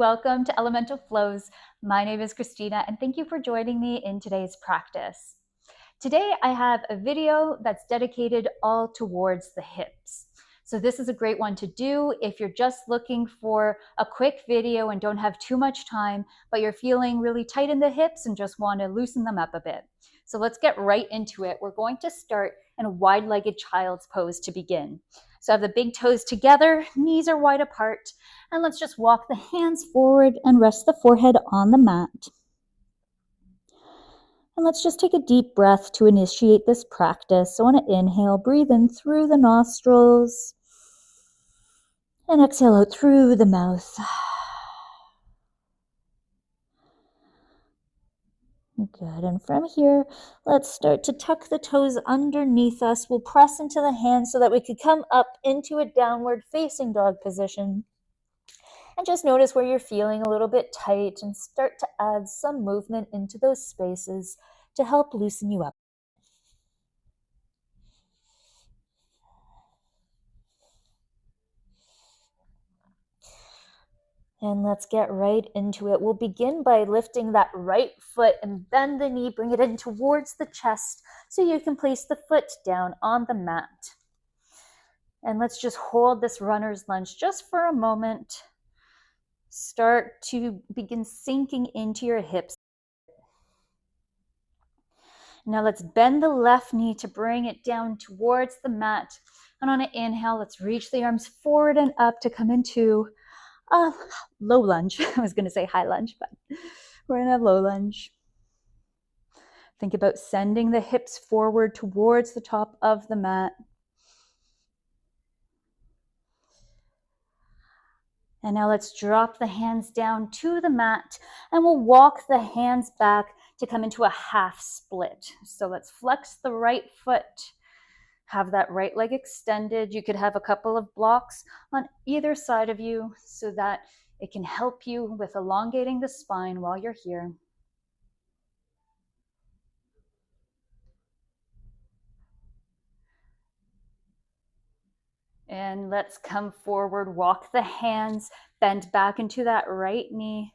welcome to Elemental Flows. My name is Christina, and thank you for joining me in today's practice. Today, I have a video that's dedicated all towards the hips. So this is a great one to do if you're just looking for a quick video and don't have too much time, but you're feeling really tight in the hips and just want to loosen them up a bit. So let's get right into it. We're going to start in a wide-legged child's pose to begin. So have the big toes together, knees are wide apart, and let's just walk the hands forward and rest the forehead on the mat. And let's just take a deep breath to initiate this practice. So on an inhale, breathe in through the nostrils and exhale out through the mouth. Good, and from here, let's start to tuck the toes underneath us. We'll press into the hands so that we could come up into a downward facing dog position. And just notice where you're feeling a little bit tight and start to add some movement into those spaces to help loosen you up. And let's get right into it. We'll begin by lifting that right foot and bend the knee, bring it in towards the chest so you can place the foot down on the mat. And let's just hold this runner's lunge just for a moment. Start to begin sinking into your hips. Now let's bend the left knee to bring it down towards the mat. And on an inhale, let's reach the arms forward and up to come into a low lunge. I was going to say high lunge, but we're in a low lunge. Think about sending the hips forward towards the top of the mat. And now let's drop the hands down to the mat and we'll walk the hands back to come into a half split. So let's flex the right foot. Have that right leg extended. You could have a couple of blocks on either side of you so that it can help you with elongating the spine while you're here. And let's come forward, walk the hands, bend back into that right knee.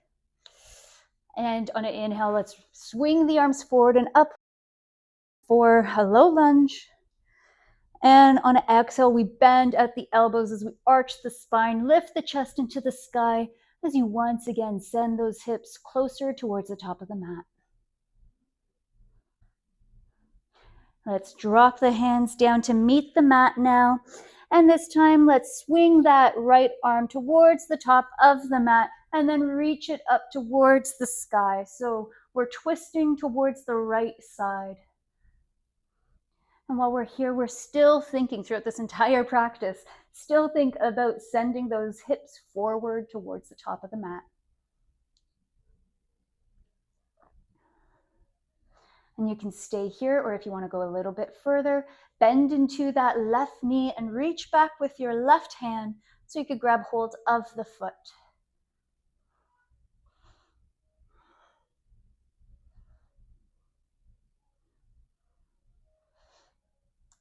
And on an inhale, let's swing the arms forward and up for a low lunge. And on an exhale, we bend at the elbows as we arch the spine, lift the chest into the sky as you once again send those hips closer towards the top of the mat. Let's drop the hands down to meet the mat now. And this time, let's swing that right arm towards the top of the mat and then reach it up towards the sky. So we're twisting towards the right side. And while we're here, we're still thinking throughout this entire practice, still think about sending those hips forward towards the top of the mat. And you can stay here, or if you want to go a little bit further, bend into that left knee and reach back with your left hand so you could grab hold of the foot.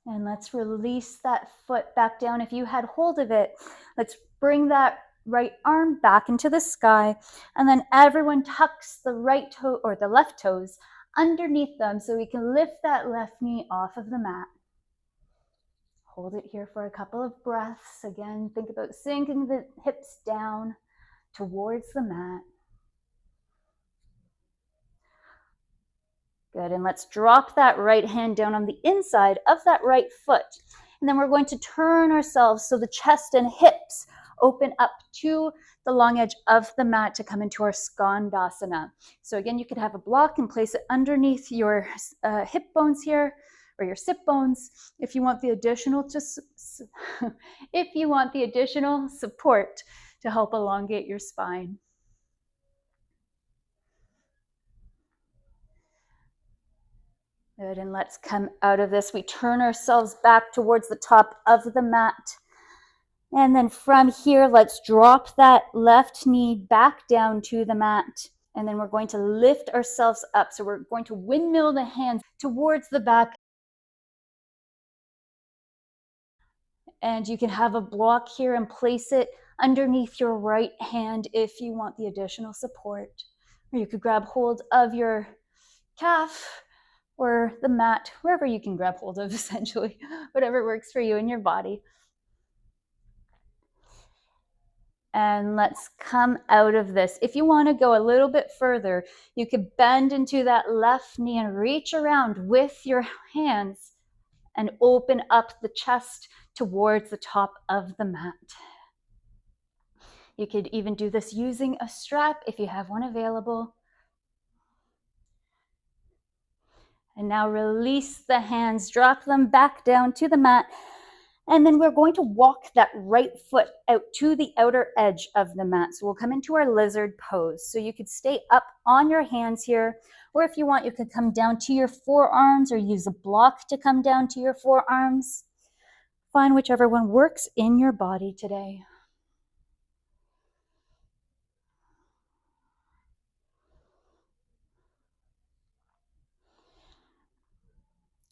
And let's release that foot back down. If you had hold of it, let's bring that right arm back into the sky. And then everyone tucks the right toe or the left toes underneath them so we can lift that left knee off of the mat. Hold it here for a couple of breaths. Again, think about sinking the hips down towards the mat. Good, and let's drop that right hand down on the inside of that right foot. And then we're going to turn ourselves so the chest and hips open up to the long edge of the mat to come into our Skandasana. So again, you could have a block and place it underneath your hip bones here, or your sit bones, if you want the additional support to help elongate your spine. Good, and let's come out of this. We turn ourselves back towards the top of the mat. And then from here, let's drop that left knee back down to the mat. And then we're going to lift ourselves up. So we're going to windmill the hands towards the back. And you can have a block here and place it underneath your right hand if you want the additional support. Or you could grab hold of your calf or the mat, wherever you can grab hold of, essentially, whatever works for you in your body. And let's come out of this. If you want to go a little bit further, you could bend into that left knee and reach around with your hands and open up the chest towards the top of the mat. You could even do this using a strap if you have one available. And now release the hands, drop them back down to the mat. And then we're going to walk that right foot out to the outer edge of the mat. So we'll come into our lizard pose. So you could stay up on your hands here, or if you want, you could come down to your forearms or use a block to come down to your forearms. Find whichever one works in your body today.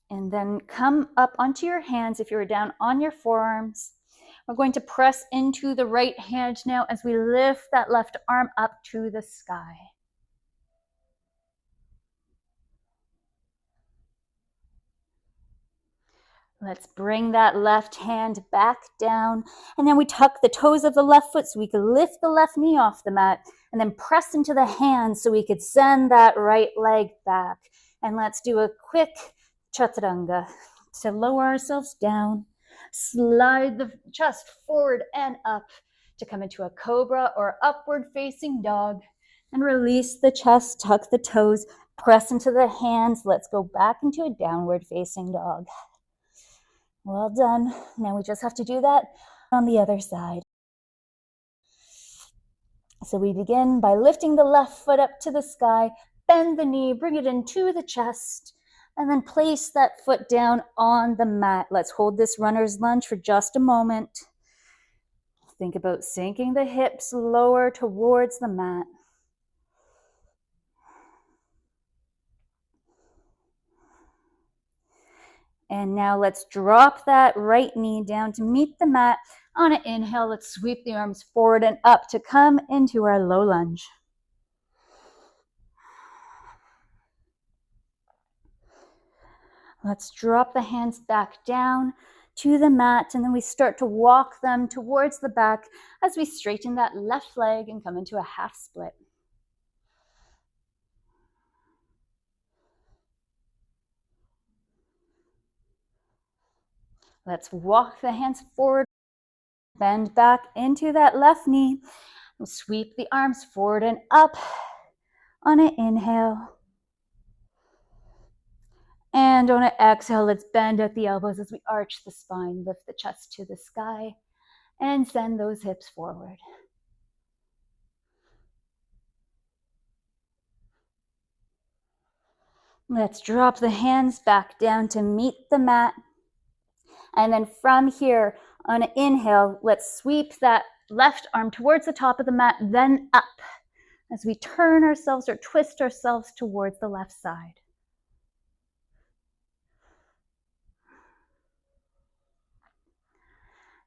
And then come up onto your hands if you're down on your forearms. We're going to press into the right hand now as we lift that left arm up to the sky. Let's bring that left hand back down. And then we tuck the toes of the left foot so we can lift the left knee off the mat and then press into the hands so we could send that right leg back. And let's do a quick chaturanga to lower ourselves down. Slide the chest forward and up to come into a cobra or upward facing dog. And release the chest, tuck the toes, press into the hands. Let's go back into a downward facing dog. Well done. Now we just have to do that on the other side. So we begin by lifting the left foot up to the sky, bend the knee, bring it into the chest, and then place that foot down on the mat. Let's hold this runner's lunge for just a moment. Think about sinking the hips lower towards the mat. And now let's drop that right knee down to meet the mat. On an inhale, let's sweep the arms forward and up to come into our low lunge. Let's drop the hands back down to the mat, and then we start to walk them towards the back as we straighten that left leg and come into a half split. Let's walk the hands forward, bend back into that left knee, and sweep the arms forward and up on an inhale. And on an exhale, let's bend at the elbows as we arch the spine, lift the chest to the sky, and send those hips forward. Let's drop the hands back down to meet the mat. And then from here, on an inhale, let's sweep that left arm towards the top of the mat, then up as we turn ourselves or twist ourselves towards the left side.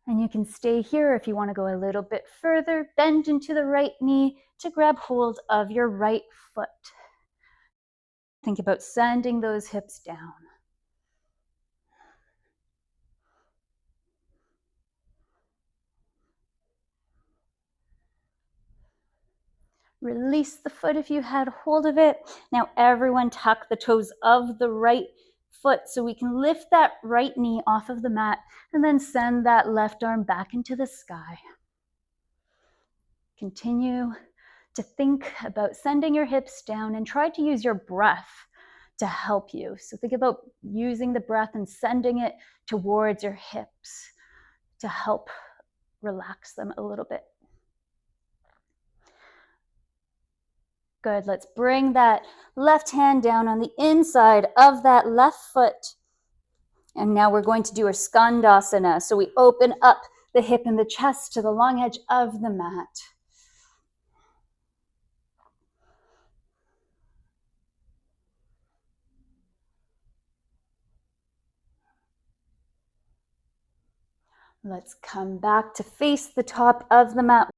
And you can stay here if you want to go a little bit further. Bend into the right knee to grab hold of your right foot. Think about sending those hips down. Release the foot if you had hold of it. Now everyone tuck the toes of the right foot so we can lift that right knee off of the mat and then send that left arm back into the sky. Continue to think about sending your hips down and try to use your breath to help you. So think about using the breath and sending it towards your hips to help relax them a little bit. Good, let's bring that left hand down on the inside of that left foot. And now we're going to do our skandasana. So we open up the hip and the chest to the long edge of the mat. Let's come back to face the top of the mat.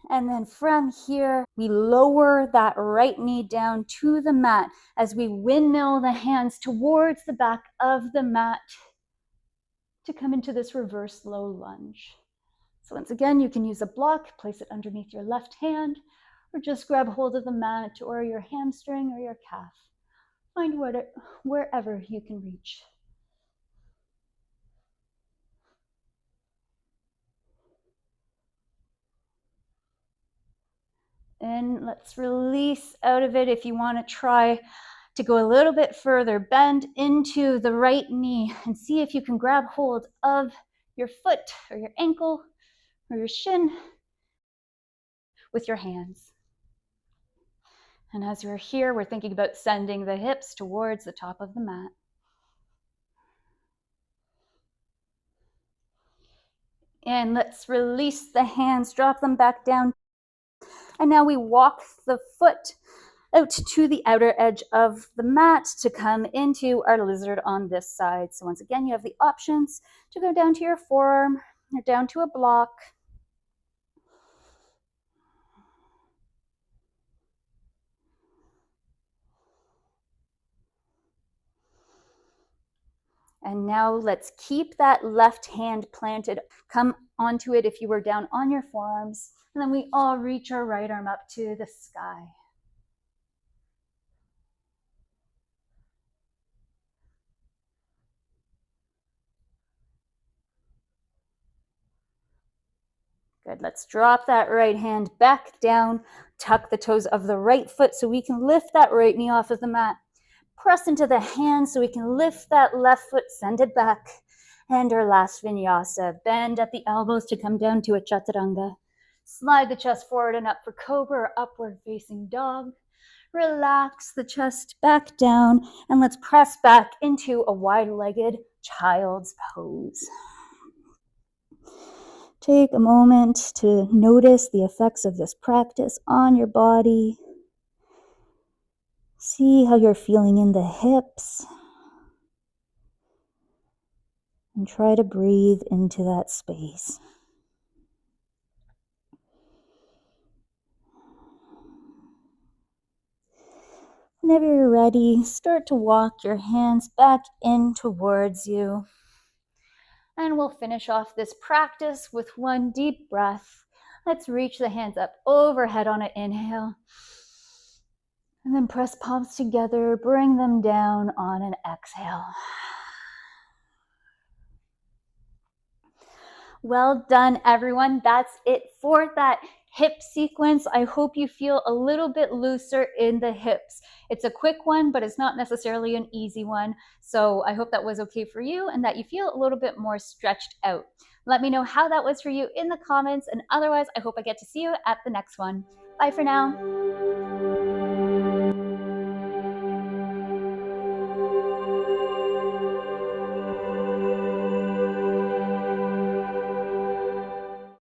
And then from here, we lower that right knee down to the mat as we windmill the hands towards the back of the mat to come into this reverse low lunge. So once again, you can use a block, place it underneath your left hand, or just grab hold of the mat or your hamstring or your calf. Find wherever you can reach. And let's release out of it. If you want to try to go a little bit further, bend into the right knee and see if you can grab hold of your foot or your ankle or your shin with your hands. And as we're here, we're thinking about sending the hips towards the top of the mat. And let's release the hands, drop them back down. And now we walk the foot out to the outer edge of the mat to come into our lizard on this side. So once again, you have the options to go down to your forearm or down to a block. And now let's keep that left hand planted. Come onto it if you were down on your forearms. And then we all reach our right arm up to the sky. Good, let's drop that right hand back down, tuck the toes of the right foot so we can lift that right knee off of the mat. Press into the hands so we can lift that left foot, send it back. And our last vinyasa, bend at the elbows to come down to a chaturanga. Slide the chest forward and up for cobra or upward facing dog. Relax the chest back down and let's press back into a wide-legged child's pose. Take a moment to notice the effects of this practice on your body. See how you're feeling in the hips. And try to breathe into that space. Whenever you're ready, start to walk your hands back in towards you. And we'll finish off this practice with one deep breath. Let's reach the hands up overhead on an inhale. And then press palms together, bring them down on an exhale. Well done, everyone. That's it for that hip sequence. I hope you feel a little bit looser in the hips. It's a quick one, but it's not necessarily an easy one. So I hope that was okay for you and that you feel a little bit more stretched out. Let me know how that was for you in the comments. And otherwise, I hope I get to see you at the next one. Bye for now.